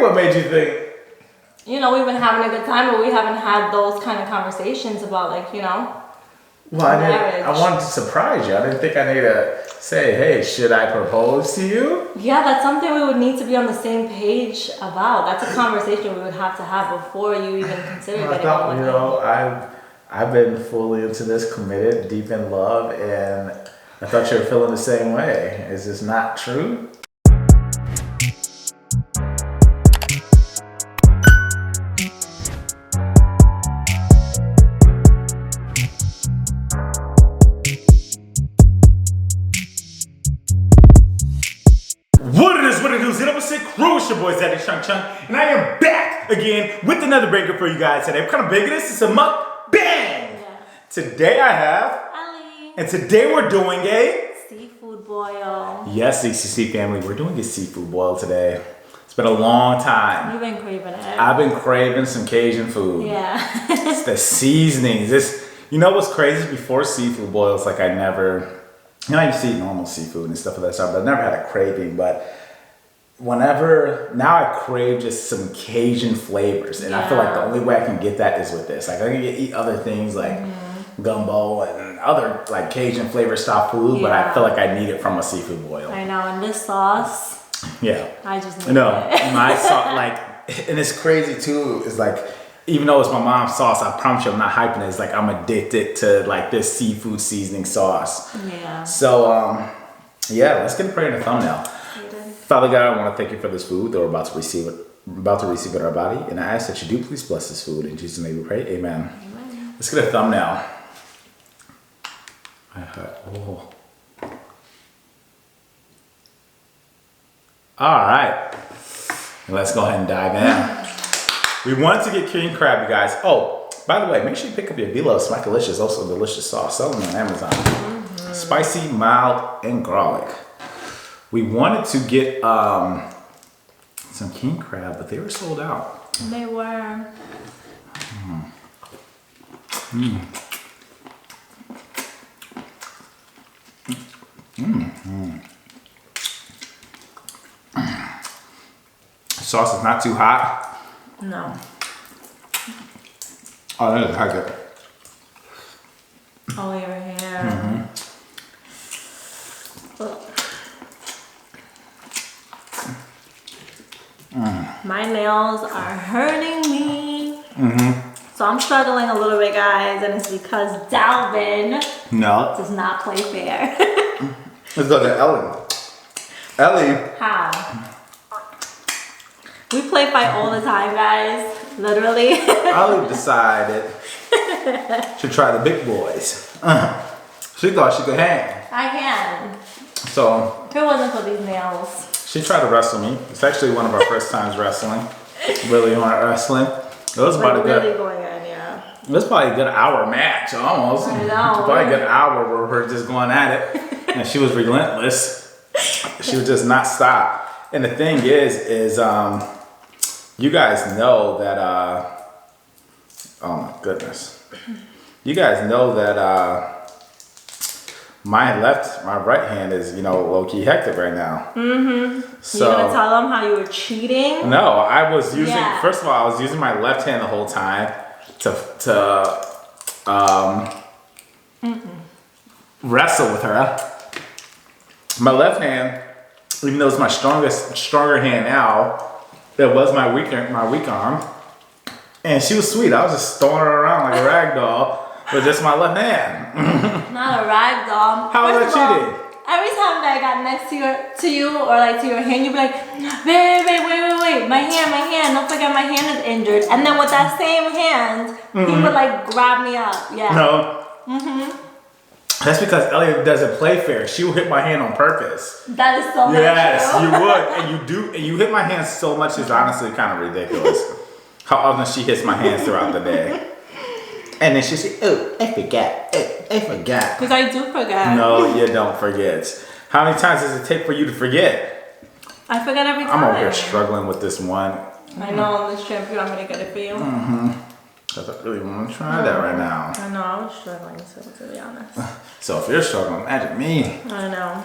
mean? What made you think? You know, we've been having a good time, but we haven't had those kind of conversations about, like, you know, well, I wanted to surprise you. I didn't think I needed to say, hey, should I propose to you? Yeah, that's something we would need to be on the same page about. That's a conversation we would have to have before you even consider getting on with it. I've been fully into this, committed, deep in love, and I thought you were feeling the same way. Is this not true? What it do, ZCCCrew, it's your boy ZaddyChunkChunk, and I am back again with another banger for you guys today. What kind of banger this? It's a mukbang! Yeah. Today I have Ali. And today we're doing a seafood boil. Yes, ZCC family, we're doing a seafood boil today. It's been a long time. You've been craving it. I've been craving some Cajun food. Yeah. It's the seasonings. You know what's crazy? Before seafood boils, like I used to eat normal seafood and stuff like that stuff, but I never had a craving. But now I crave just some Cajun flavors, and I feel like the only way I can get that is with this. Like I can eat other things like gumbo and other like Cajun flavor style food, but I feel like I need it from a seafood boil. I know, and this sauce. Yeah. I just need it. My sauce, and it's crazy too. Is like, even though it's my mom's sauce, I promise you I'm not hyping it. It's like I'm addicted to like this seafood seasoning sauce. Yeah. So let's get a prayer in the thumbnail. Father God, I want to thank you for this food that we're about to receive it in our body, and I ask that you do please bless this food. In Jesus' name we pray, amen. Amen. Let's get a thumbnail. All right, let's go ahead and dive in. We wanted to get king crab, you guys. Oh, by the way, make sure you pick up your V-Love Smack Delicious, also a delicious sauce. Selling on Amazon. Spicy, mild, and garlic. We wanted to get some king crab, but they were sold out. They were. The sauce is not too hot. No. Oh, that is hot good. Oh, your hair. My nails are hurting me. So I'm struggling a little bit, guys, and it's because Dalvin does not play fair. Let's go to Ellie. Ellie. How? We play fight all the time, guys. Literally. Ellie decided to try the big boys. She thought she could hang. I can. So. If it wasn't for these nails. She tried to wrestle me. It's actually one of our first times wrestling. Really hard wrestling. It was about a good. Really going in, yeah. It was probably a good hour match, almost. I know. Probably a good hour where we're just going at it, and she was relentless. She would just not stop. And the thing is, you guys know that. Oh my goodness. You guys know that. My right hand is, low-key hectic right now. So, you gonna tell them how you were cheating? No, I was using, first of all, I was using my left hand the whole time to wrestle with her. My left hand, even though it's my stronger hand now, that was my weak arm. And she was sweet. I was just throwing her around like a rag doll. With just my left hand. Not a rag doll. How was I cheating? Every time that I got next to you or like to your hand, you'd be like, wait, my hand, don't forget my hand is injured. And then with that same hand, he would like grab me up. Yeah. No. That's because Elliot doesn't play fair. She will hit my hand on purpose. That is so much. Yes, you would. And you do. And you hit my hand so much, it's honestly kind of ridiculous. How often she hits my hands throughout the day. And then she said, oh, I forgot. Because I do forget. No, you don't forget. How many times does it take for you to forget? I forget every time. I'm over here struggling with this one. I know, on this trip, you want me to get it for you? Because I really want to try that right now. I know, I was struggling too, to be honest. So if you're struggling, imagine me. I know.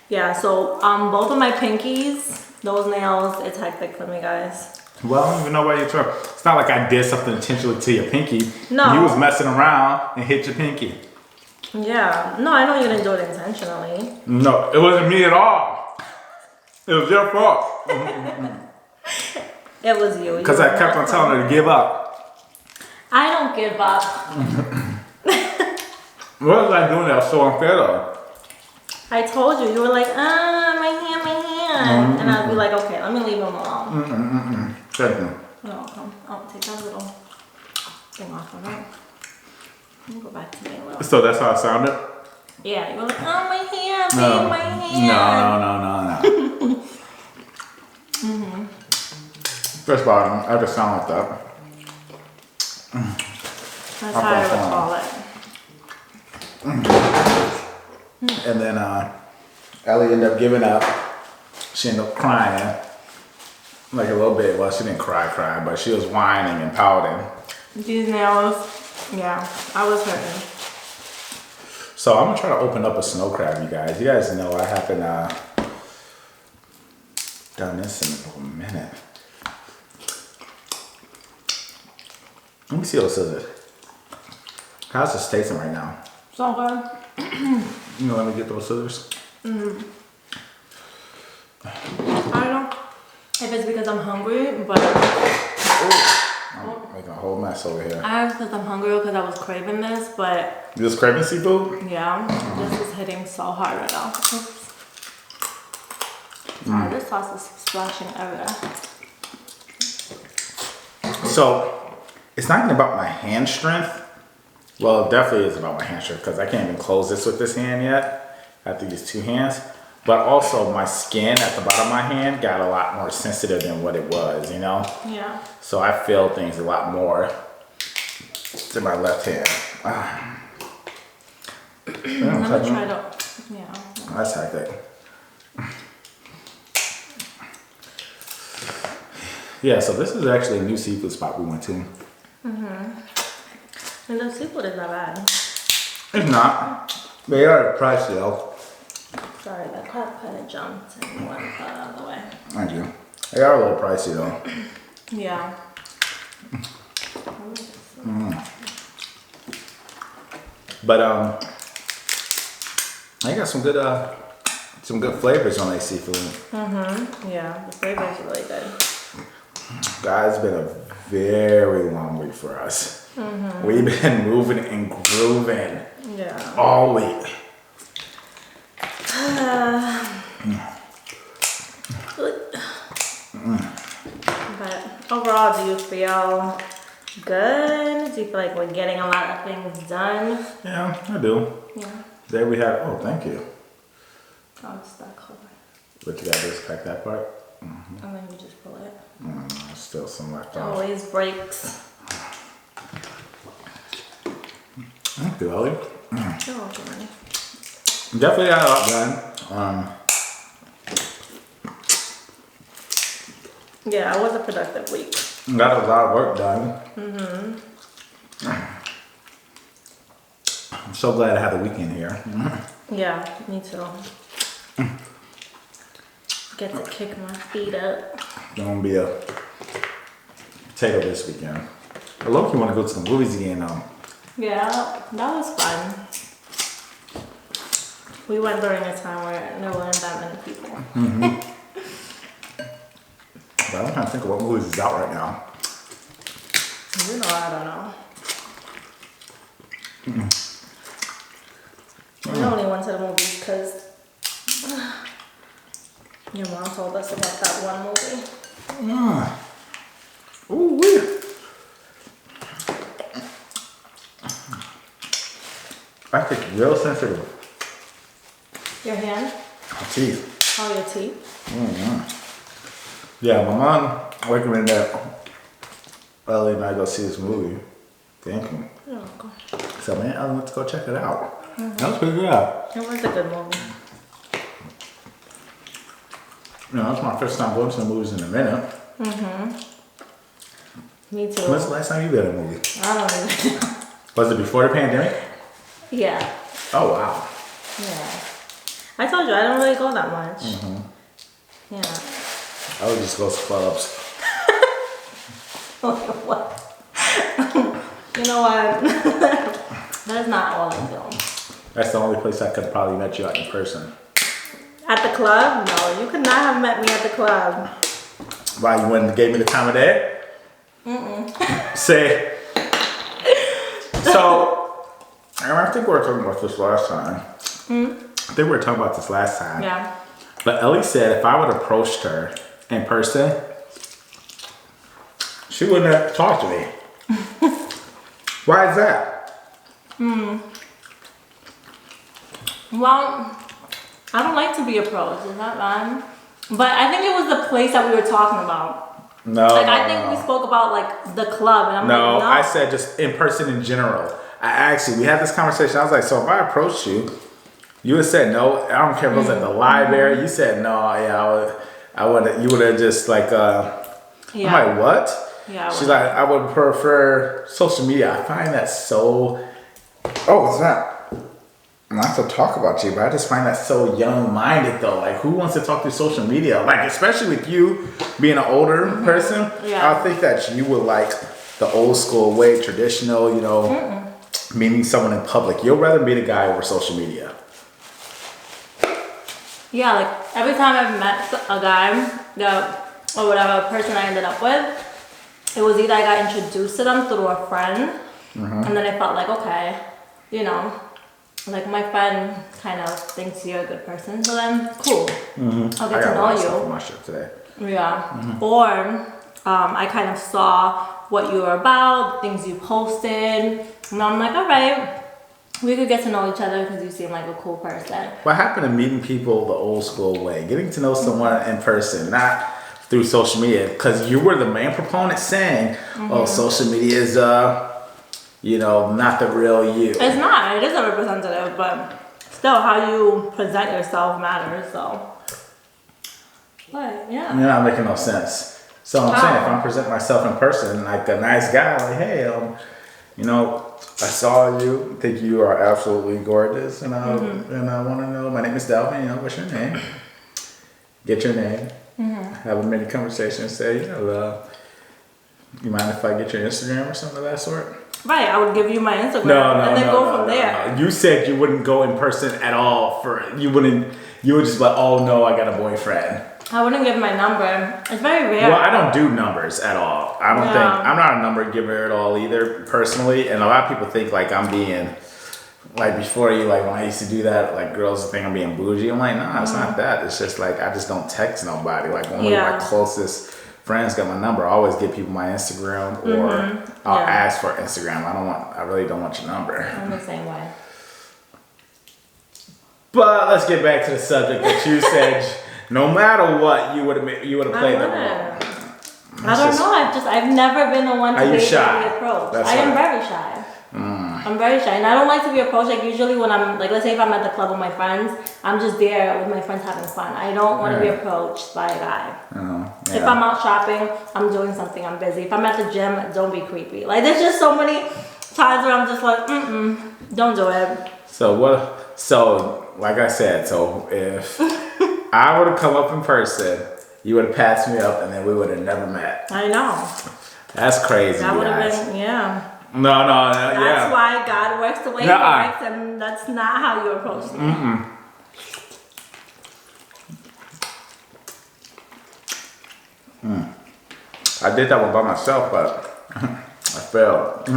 Yeah, so both of my pinkies, Those nails, it's hectic for me, guys. Well, I don't even know why you're trying. It's not like I did something intentionally to your pinky. No. You was messing around and hit your pinky. Yeah. No, I know you didn't do it intentionally. No, it wasn't me at all. It was your fault. It was you. Because I kept on telling her to give up. I don't give up. What was I doing that was so unfair though? I told you. You were like, my hand. And I'd be like, okay, let me leave him alone. Thank you. No, come. I'll take that little thing off of it. Let me go back to me a little. So that's how it sounded? Yeah, you were like, oh, my hand, babe, my hand. No. First of all, I don't ever sound like that. That's how I would call it. And then Ellie ended up giving up. She ended up crying. Like a little bit. Well, she didn't cry, but she was whining and pouting. These nails, yeah, I was hurting. So I'm gonna try to open up a snow crab, you guys. You guys know I haven't done this in a minute. Let me see those scissors. How's this tasting right now? So good. You know, let me get those scissors. I don't know if it's because I'm hungry, but I'm making a whole mess over here. I because I'm hungry because I was craving this, but You just craving seafood? yeah, this is hitting so hard right now. Oops. Sorry, this sauce is splashing everywhere. So, it's not even about my hand strength. Well, it definitely is about my hand strength because I can't even close this with this hand yet. I have to use two hands. But also my skin at the bottom of my hand got a lot more sensitive than what it was, you know? Yeah. So I feel things a lot more to my left hand. I'm gonna try to, yeah. That's hectic. Yeah, so this is actually a new seafood spot we went to. And the seafood is not bad. It's not. They are pricey though. Sorry, that crab kind of jumped and went out of the way. Thank you. They are a little pricey though. Yeah. But they got some good flavors on their seafood. Yeah, the flavor is really good. Guys, it's been a very long week for us. We've been moving and grooving Yeah. all week. But overall, do you feel good? Do you feel like we're getting a lot of things done? Yeah, I do. Yeah. There we have. Oh, thank you. Oh, it's that color. But you gotta just pack that part. And then you just pull it. There's still some left It off. always breaks. Thank you, Ellie. You're welcome, honey. Definitely got a lot done. Yeah, it was a productive week. Got a lot of work done. I'm so glad I had the weekend here. Yeah, me too. Get to kick my feet up. Gonna be a potato this weekend. I low-key want to go to the movies again though. Yeah, that was fun. We went during a time where there weren't that many people. But I'm trying to think of what movies is out right now. You know, I don't know. We only went to the movies because your mom told us about that one movie. Ooh, weird. I think real sensitive. Your hand? My teeth. Oh, your teeth? Yeah, my mom recommended that Ellie and I go see this movie. Thank you. You're welcome. So man, I went to go check it out. That was pretty good. It was a good movie. You know, that's my first time going to the movies in a minute. Me too. When's the last time you been in a movie? I don't even know. Was it before the pandemic? Yeah. Oh wow. Yeah. I told you, I don't really go that much. Yeah. I would just go to clubs. What? You know what? That's not all I do. That's the only place I could probably met you at in person. At the club? No, you could not have met me at the club. Why, you went and gave me the time of day? Say. So, I think we were talking about this last time. I think we were talking about this last time. Yeah. But Ellie said if I would have approached her in person, she wouldn't have talked to me. Why is that? Well, I don't like to be approached. Is that fine? But I think it was the place that we were talking about. No. Like, I think we spoke about, like, the club. And I'm like, no. I said just in person in general. I actually, we had this conversation. I was like, so if I approached you, you would have said no. I don't care if it was at the library. You said no. Yeah, I would. You would have just like. I'm like, what? Yeah. She's like, I would prefer social media. I find that so. Oh, it's not to talk about you, but I just find that so young-minded though. Like, who wants to talk through social media? Like, especially with you being an older person. Yeah. I think that you would like the old school way, traditional. You know, meeting someone in public. You'll rather meet a guy over social media. Yeah, like every time I've met a guy or whatever person I ended up with, it was either I got introduced to them through a friend, and then I felt like, okay, you know, like my friend kind of thinks you're a good person, so then cool, I'll get to know you. For my shit today. Yeah, or I kind of saw what you were about, things you posted, and I'm like, all right. We could get to know each other because you seem like a cool person. What happened to meeting people the old school way? Getting to know someone in person, not through social media. Because you were the main proponent saying, oh, social media is, you know, not the real you. It's not. It is a representative, but still how you present yourself matters, so. But, yeah. You're not making no sense. So I'm saying, if I present myself in person, like a nice guy, like, hey, you know, I saw you, think you are absolutely gorgeous, and I want to know, my name is Delvin, you know, what's your name? Get your name, have a mini conversation, say, you know, you mind if I get your Instagram or something of that sort? Right, I would give you my Instagram and then go from there. You said you wouldn't go in person at all you would just be like, oh no, I got a boyfriend. I wouldn't give my number. It's very rare. Well, I don't do numbers at all. I'm not a number giver at all either, personally. And a lot of people think like I'm being, like before you, like when I used to do that, like girls think I'm being bougie. I'm like, nah, it's not that. It's just like, I just don't text nobody. Like one of my closest friends got my number. I always give people my Instagram or I'll ask for Instagram. I really don't want your number. I'm the same way. But let's get back to the subject that you said. No matter what, you would have played the role. I don't know. I've never been the one to be approached. I am very shy. I'm very shy, and I don't like to be approached. Like usually when I'm like, let's say if I'm at the club with my friends, I'm just there with my friends having fun. I don't want to be approached by a guy. If I'm out shopping, I'm doing something. I'm busy. If I'm at the gym, don't be creepy. Like there's just so many times where I'm just like, don't do it. So like I said, so if I would have come up in person, you would have passed me up, and then we would have never met. I know. That's crazy. That would have been, No, That's why God works the way He works, and that's not how you approach me. I did that one by myself, but I failed.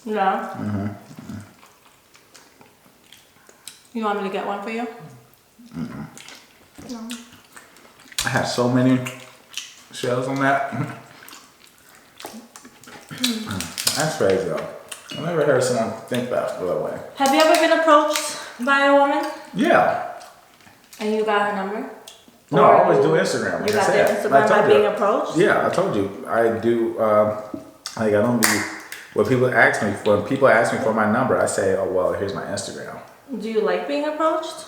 Yeah. You want me to get one for you? No. I had so many shells on that. That's crazy though. I never heard someone think that way. Have you ever been approached by a woman? Yeah. And you got her number? No, I always do Instagram. You got their Instagram by being approached? Yeah, I told you. I do. I don't be. When people ask me for my number, I say, "Oh well, here's my Instagram." Do you like being approached?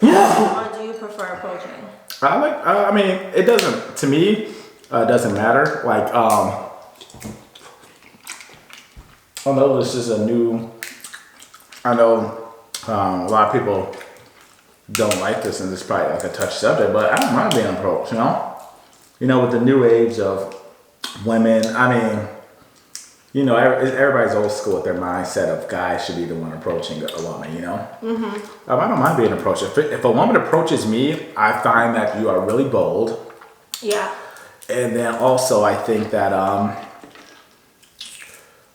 Or do you prefer approaching? I like. I mean, it doesn't. To me, it doesn't matter. Like, I know this is a new. I know a lot of people don't like this, and this is probably like a touchy subject, but I don't mind being approached, you know? You know, with the new age of women, I mean, you know, everybody's old school with their mindset of guys should be the one approaching a woman, you know? Mm-hmm. I don't mind being approached. If a woman approaches me, I find that you are really bold. Yeah. And then also, I think that,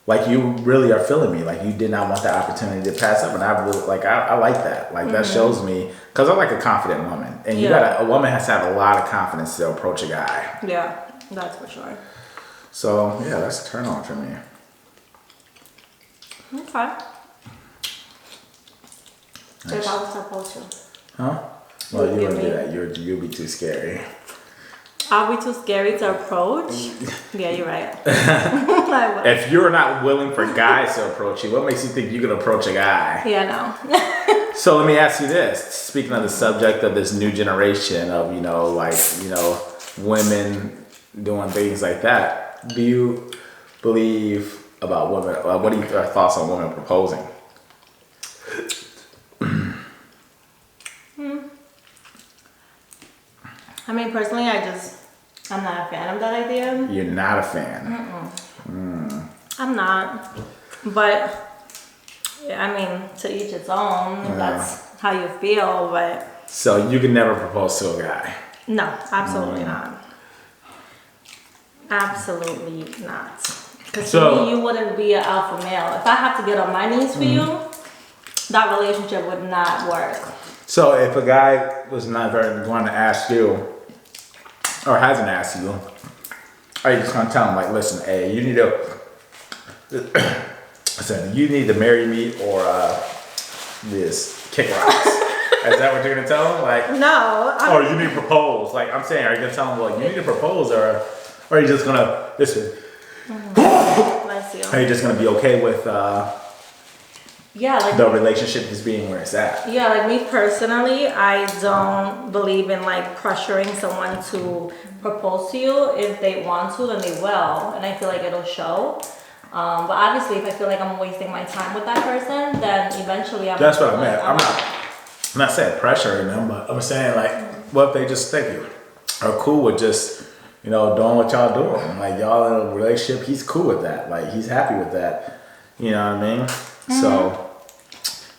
like, you really are feeling me. Like, you did not want the opportunity to pass up. And I really, like, I like that. Like, that shows me, because I like a confident woman. And a woman has to have a lot of confidence to approach a guy. Yeah, that's for sure. So, yeah, that's a turn on for me. Okay. Nice. If I was supposed to. Huh? Well, you wouldn't do that. You'd be too scary. I'll be too scary to approach? Yeah, you're right. If you're not willing for guys to approach you, what makes you think you can approach a guy? Yeah, no. So let me ask you this. Speaking of the subject of this new generation of, you know, like, you know, women doing things like that, do you believe about women, what are your thoughts on women proposing? I mean, personally, I'm not a fan of that idea. You're not a fan? I'm not. But, yeah, I mean, to each its own. Yeah. That's how you feel, but... So you can never propose to a guy? No, absolutely not. Absolutely not. Because to me, you wouldn't be an alpha male. If I have to get on my knees for you, that relationship would not work. So if a guy was not going to ask you, or hasn't asked you, are you just going to tell him, like, listen, hey, you need to marry me or just kick rocks? Is that what you're going to tell him? Like, no. Or you need to propose. Like, I'm saying, are you going to tell him, well, you need to propose, or are you just going to, listen, Bless you. are you just going to be okay with yeah, like the relationship just being where it's at? Yeah, like me personally, I don't believe in like pressuring someone to propose to you. If they want to, then they will, and I feel like it'll show. But obviously, if I feel like I'm wasting my time with that person, then eventually I'm. That's what I meant. I'm not saying pressuring them, but I'm saying, like, what if they just think you are cool with just, you know, doing what y'all doing? Like, y'all in a relationship, he's cool with that. Like, he's happy with that. You know what I mean? So,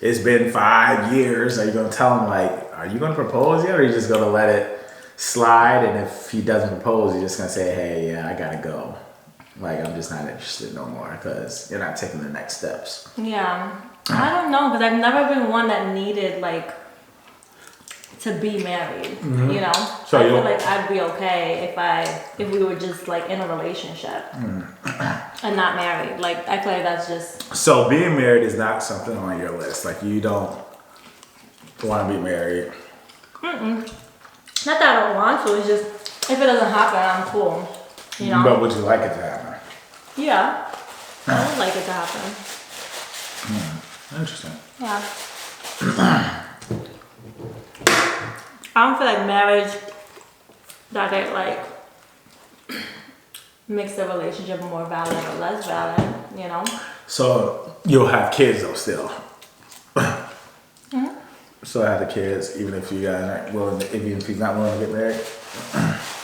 it's been 5 years. Are you going to tell him, like, are you going to propose yet? Or are you just going to let it slide? And if he doesn't propose, you're just going to say, hey, yeah, I got to go. Like, I'm just not interested no more because you're not taking the next steps. Yeah. I don't know, because I've never been one that needed, like, to be married, you know? So I feel like I'd be okay if we were just, like, in a relationship and not married. Like, I feel like that's just... So being married is not something on your list. Like, you don't want to be married. Not that I don't want to, it's just, if it doesn't happen, I'm cool, you know? But would you like it to happen? Yeah. I would like it to happen. Interesting. Yeah. I don't feel like marriage that it like makes the relationship more valid or less valid, you know? So you'll have kids though still. So have the kids even if you guys aren't willing to, even if he's not willing to get married.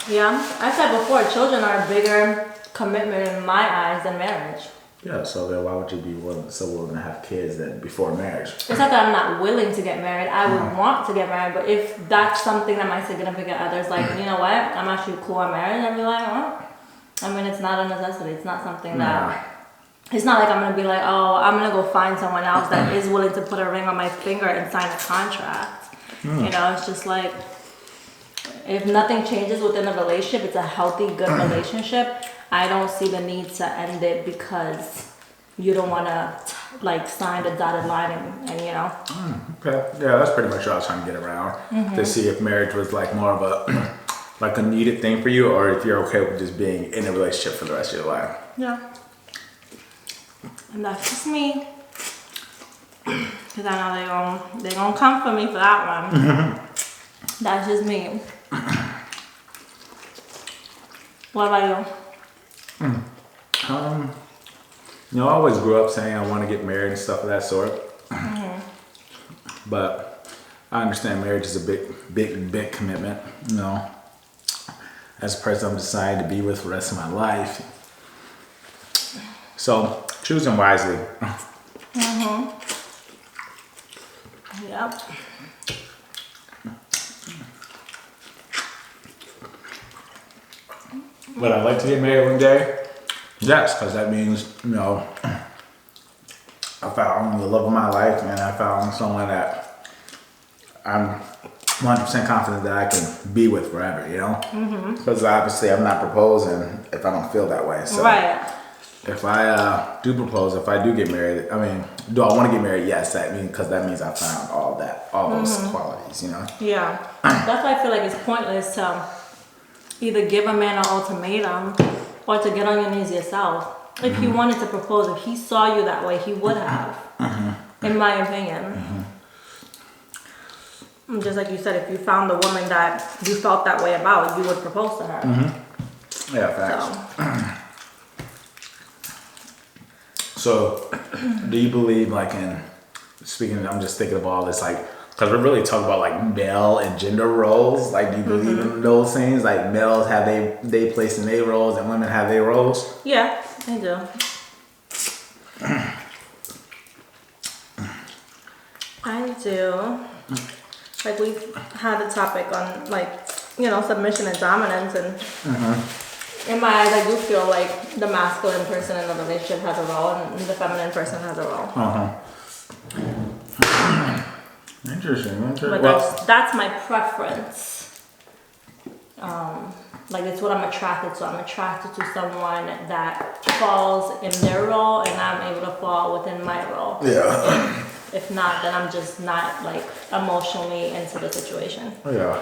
Yeah. I said before, children are a bigger commitment in my eyes than marriage. Yeah, so then why would you be willing to have kids then before marriage? It's not that I'm not willing to get married. I would want to get married, but if that's something that my significant other's like, you know what, I'm actually cool on marriage, I'd be like, oh. I mean, it's not a necessity. It's not something that... It's not like I'm going to be like, oh, I'm going to go find someone else that is willing to put a ring on my finger and sign a contract. You know, it's just like, if nothing changes within the relationship, it's a healthy, good relationship. I don't see the need to end it because you don't want to like sign the dotted line and you know. Okay, yeah, that's pretty much what I was trying to get around to see if marriage was like more of a like a needed thing for you, or if you're okay with just being in a relationship for the rest of your life. Yeah, and that's just me. Cause I know they're gonna come for me for that one. That's just me. What about you? You know, I always grew up saying I want to get married and stuff of that sort. But I understand marriage is a big commitment, you know. As a person I'm decided to be with for the rest of my life. So, choosing wisely. Yep. Would I like to get married one day? Yes, because that means, you know, I found the love of my life and I found someone that I'm 100% confident that I can be with forever, you know? Because obviously I'm not proposing if I don't feel that way. So Right. if I do propose, if I do get married, I mean, do I want to get married? Yes, that means because that means I found all those qualities, you know? Yeah. That's why I feel like it's pointless to either give a man an ultimatum or to get on your knees yourself. If he wanted to propose, if he saw you that way, he would have, in my opinion. Just like you said, if you found the woman that you felt that way about, you would propose to her. Yeah, facts. So, do you believe, like, I'm just thinking of all this, like, because we're really talking about, like, male and gender roles. Like, do you believe in those things? Like, males have they place in their roles and women have their roles? Yeah, I do. I do. Like, we've had a topic on, like, you know, submission and dominance, and in my eyes, I do feel like the masculine person in the relationship has a role and the feminine person has a role. Interesting. But that's my preference. Like, it's what I'm attracted to. I'm attracted to someone that falls in their role and I'm able to fall within my role. Yeah. If not, then I'm just not, like, emotionally into the situation. Yeah.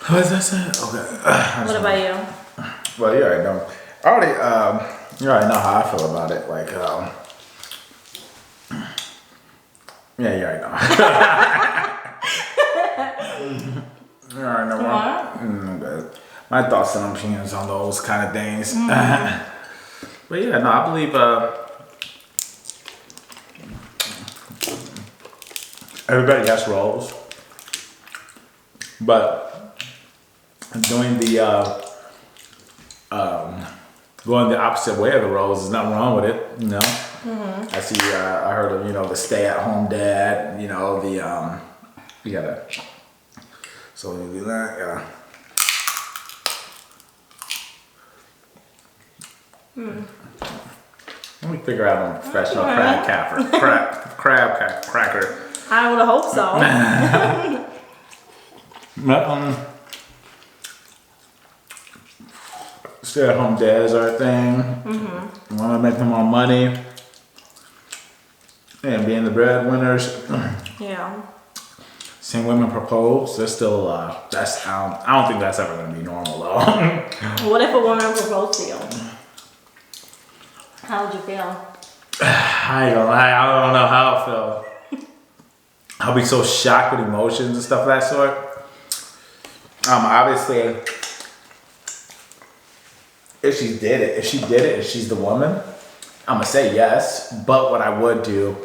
What is that saying? Okay. What about you? Well, you already know. You already know how I feel about it. Like, yeah, you already know. You already know. My thoughts and opinions on those kind of things. But yeah, no, I believe everybody has roles, but doing the going the opposite way of the roles is nothing wrong with it, you know. I see. I heard of, you know, the stay-at-home dad. You know, the you gotta. So you do that, yeah. Let me figure out a professional crab cracker. I would hope so. Stay-at-home dads are a thing. Want to make them more money and being the breadwinners. Yeah. Seeing women propose, they're still I don't think that's ever gonna be normal though. What if a woman proposed to you? How would you feel? I ain't gonna lie, I don't know how I feel. I'll be so shocked with emotions and stuff of that sort. Obviously, if she did it, and she's the woman, I'm gonna say yes. But what I would do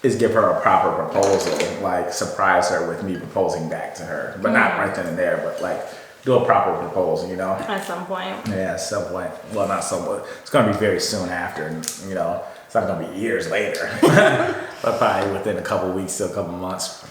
is give her a proper proposal, like surprise her with me proposing back to her, but not right then and there, but like do a proper proposal, you know? At some point. Yeah, at some point. Well, not somewhat. It's gonna be very soon after, you know. It's not gonna be years later, but probably within a couple weeks to a couple months.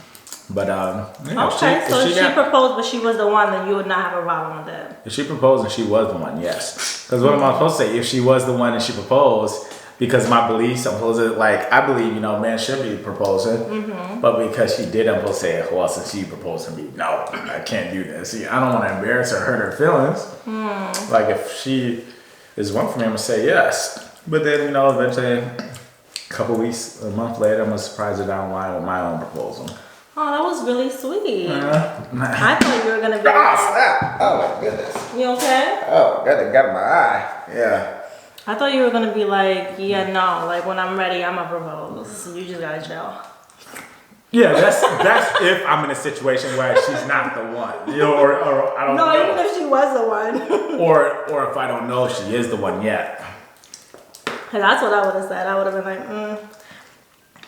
But you know, okay, so if she proposed, but she was the one, then you would not have a problem with it. If she proposed and she was the one, yes. Because what am I supposed to say? If she was the one and she proposed, because my beliefs, I'm supposed to, like, I believe, you know, man should be proposing, but because she did, I'm supposed to say, well, since she proposed to me, no, I can't do this. See, I don't want to embarrass her, hurt her feelings. Like, if she is one for me, I'm going to say yes. But then, you know, eventually, a couple weeks, a month later, I'm going to surprise her down the line with my own proposal. Oh, that was really sweet. I thought you were going to be... Oh, snap. Oh, my goodness. You okay? Oh, got in my eye. Yeah. I thought you were going to be like, yeah, no, like when I'm ready, I'm going to propose. You just got to chill. Yeah, that's if I'm in a situation where she's not the one. You know, or I don't know. No, even if she was the one. or if I don't know if she is the one yet. And that's what I would have said. I would have been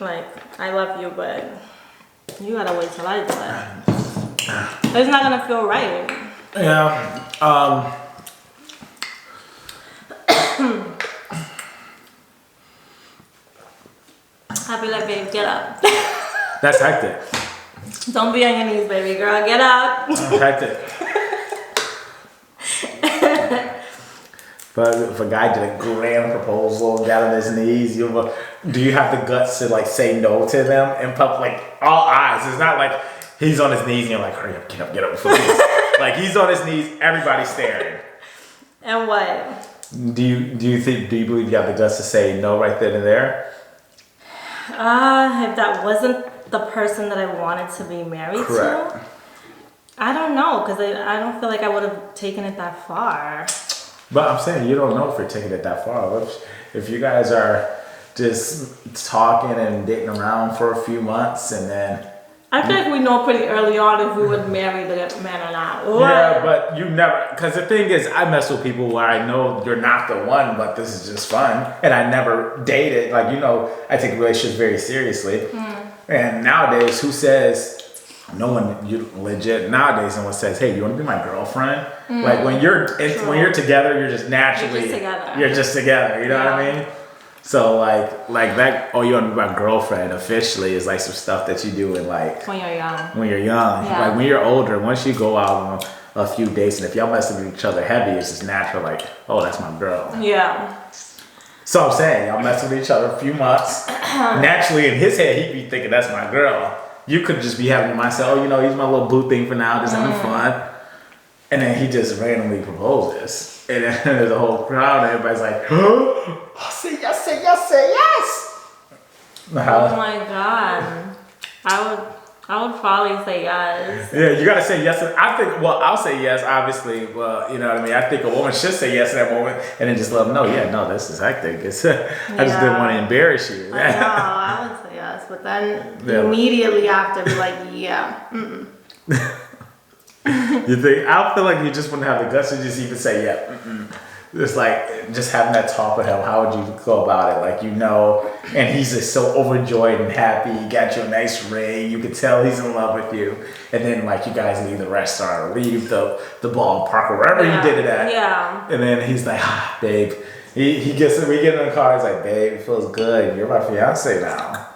like, like, I love you, but You gotta wait till I do it. It's not gonna feel right. Yeah. I'll be like, babe, get up. That's hectic. Don't be on your knees, baby girl. Get up. That's hectic. But if a guy did a grand proposal, got on his knees, do you have the guts to like say no to them in public? Like all eyes. It's not like he's on his knees and you're like, hurry up, get up before this. Like he's on his knees, everybody's staring. And what? Do you believe you have the guts to say no right then and there? If that wasn't the person that I wanted to be married Correct. to, I don't know, because I don't feel like I would have taken it that far. But I'm saying you don't know if you're taking it that far. If you guys are just talking and dating around for a few months and then... I feel like we know pretty early on if we would marry the man or not. Yeah, but you never... Because the thing is, I mess with people where I know you're not the one, but this is just fun. And I never dated. Like, you know, I take relationships very seriously. And nowadays, who says... No one, you legit nowadays. No one says, "Hey, you want to be my girlfriend?" Like when you're together, you're just naturally you're just together. You know what I mean? So like that. Oh, you want to be my girlfriend officially is like some stuff that you do in like when you're young. When you're young, like when you're older. Once you go out on a few dates, and if y'all messing with each other heavy, it's just natural. Like, oh, that's my girl. Yeah. So I'm saying y'all messing with each other a few months. Naturally, in his head, he'd be thinking that's my girl. You could just be having the mindset, oh, you know, he's my little boo thing for now, just having fun. And then he just randomly proposes. And then there's a whole crowd, and everybody's like, oh, say yes, say yes, say yes. Oh my God. I would probably say yes. Yeah, you gotta say yes. I'll say yes, obviously. Well, you know what I mean? I think a woman should say yes in that moment and then just let them know, this is hectic. I just didn't want to embarrass you. I know, I would say yes, but then immediately after be like, yeah. You think? I feel like you just wouldn't have the guts to just even say yeah. It's like just having that talk with him. How would you go about it? Like, and he's just so overjoyed and happy. He got you a nice ring. You could tell he's in love with you. And then like you guys leave the restaurant or leave the ballpark or wherever you did it at. Yeah. And then he's like, babe. We get in the car. He's like, babe, it feels good. You're my fiance now.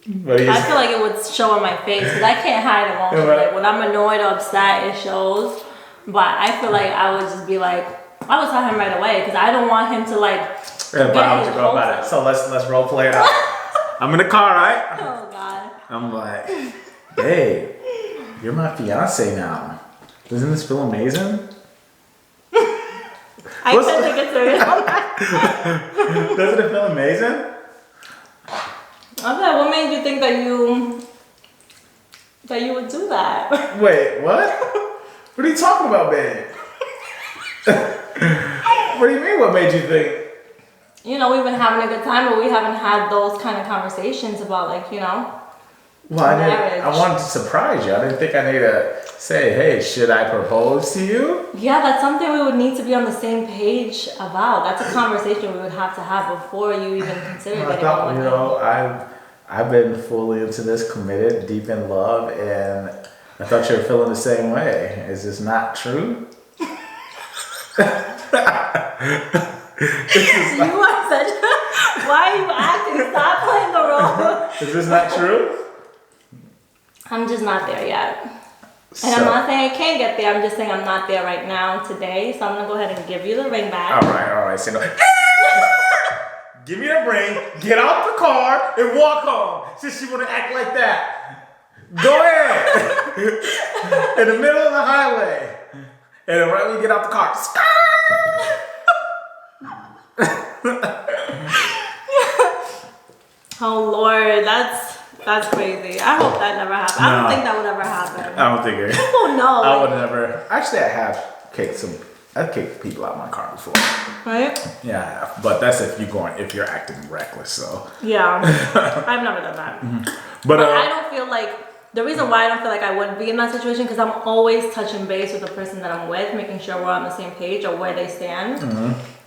But I feel like it would show on my face because I can't hide emotions. Like when I'm annoyed or upset, it shows. But I feel like I would just be like, I would tell him right away because I don't want him to like. But how would you go about it? So let's role play it out. I'm in the car, right? Oh God. I'm like, babe, you're my fiance now. Doesn't this feel amazing? I can't take it serious. Doesn't it feel amazing? Okay, what made you think that you would do that? Wait, what? What are you talking about, babe? What do you mean, what made you think? You know, we've been having a good time, but we haven't had those kind of conversations about Well, I wanted to surprise you. I didn't think I needed to say, hey, should I propose to you? Yeah, that's something we would need to be on the same page about. That's a conversation we would have to have before you even consider getting on with him. I've been fully into this, committed, deep in love, and I thought you were feeling the same way. Is this not true? You are such a... Why are you acting? Stop playing the role. Is this not true? I'm just not there yet. And I'm not saying I can't get there. I'm just saying I'm not there right now today. So I'm going to go ahead and give you the ring back. All right. So give me the ring, get out the car, and walk home. Since you want to act like that. Go ahead. In the middle of the highway. And then right when you get out the car, Oh Lord, that's crazy. I hope that never happens. I don't think that would ever happen. I don't think it. Oh no. I would never. Actually, I have I've kicked people out of my car before. Right? Yeah, I have. But that's if you're acting reckless. So. Yeah, I've never done that. But I don't feel like. The reason why I don't feel like I would be in that situation because I'm always touching base with the person that I'm with, making sure we're on the same page or where they stand,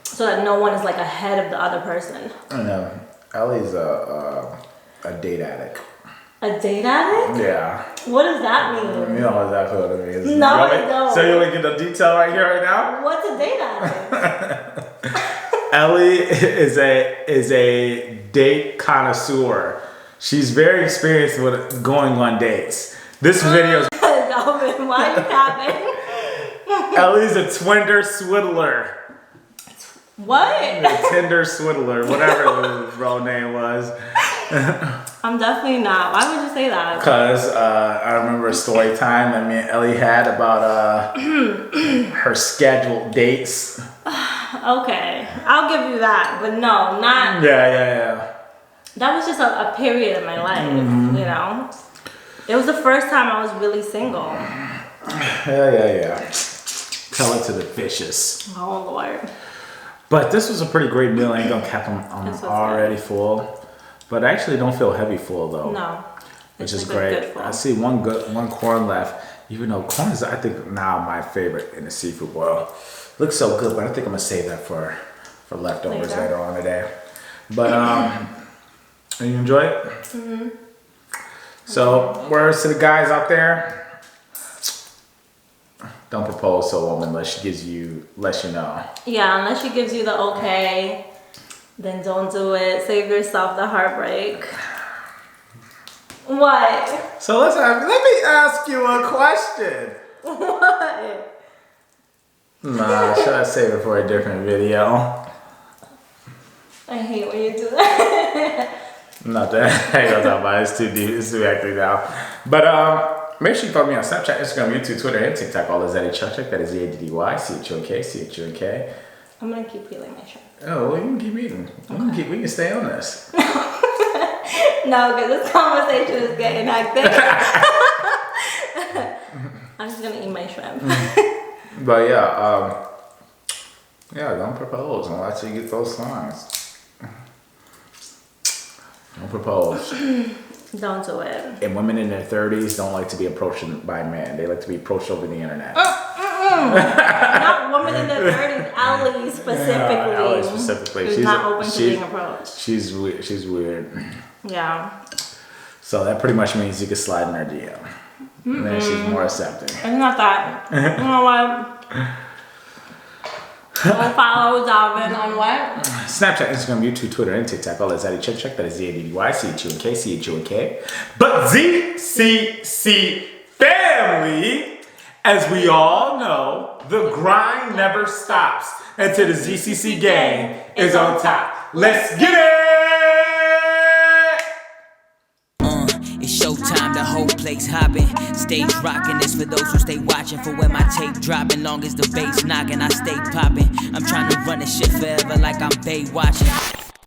so that no one is like ahead of the other person. I know. Ellie's a date addict. A date addict? Yeah. What does that mean? You know exactly what it means. No, I don't. So you want to get the detail right here, right now? What's a date addict? Ellie is a date connoisseur. She's very experienced with going on dates. This video is... Dalvin, why are you tapping? Ellie's a Twinder swindler. What? A Tinder swindler, whatever his real name was. I'm definitely not. Why would you say that? Because I remember a story time that me and Ellie had about her scheduled dates. Okay, I'll give you that, but no, not. Yeah. That was just a period in my life, you know? It was the first time I was really single. Yeah. Tell it to the vicious. Oh, Lord. But this was a pretty great meal. I ain't gonna cap them. I'm already full. But I actually don't feel heavy full though. No. Which is great. I see one corn left. Even though corn is, I think, now my favorite in the seafood boil. Looks so good, but I think I'm gonna save that for leftovers later on today. But you enjoy it? Mm-hmm. So words to the guys out there. Don't propose to a woman unless she lets you know. Yeah, unless she gives you the okay, then don't do it. Save yourself the heartbreak. What? So let me ask you a question. What? Nah, should I save it for a different video? I hate when you do that. Not that. I ain't gonna talk about it. It's too deep. It's too active now. But make sure you follow me on Snapchat, Instagram, YouTube, Twitter, and TikTok. All is ZaddyChunkChunk. That is ZaddyChunkChunk. ZCCCGang. I'm gonna keep peeling my shirt. Oh, well, you can keep eating. Okay. We can stay on this. No, because this conversation is getting hectic. I'm just gonna eat my shrimp. But yeah, don't propose unless you get those signs. Don't propose. Don't do it. And women in their 30s don't like to be approached by men. They like to be approached over the internet. Not women in their 30s. Ellie specifically. Yeah, Ellie specifically. She's not open to being approached. She's weird. Yeah. So that pretty much means you can slide in her DM. And then she's more accepting. It's not that. You know what? Don't follow Dalvin on what? Snapchat, Instagram, YouTube, Twitter, and TikTok. All is ZaddyChunkChunk. That is ZaddyChunkChunk. But ZCC family, as we all know, the grind never stops until the ZCC gang is on top. Let's get it! It's showtime, the whole place hopping. Stage rocking, this for those who stay watching. For when my tape dropping, long as the bass knocking, I stay popping. I'm trying to run this shit forever like I'm Bay watching.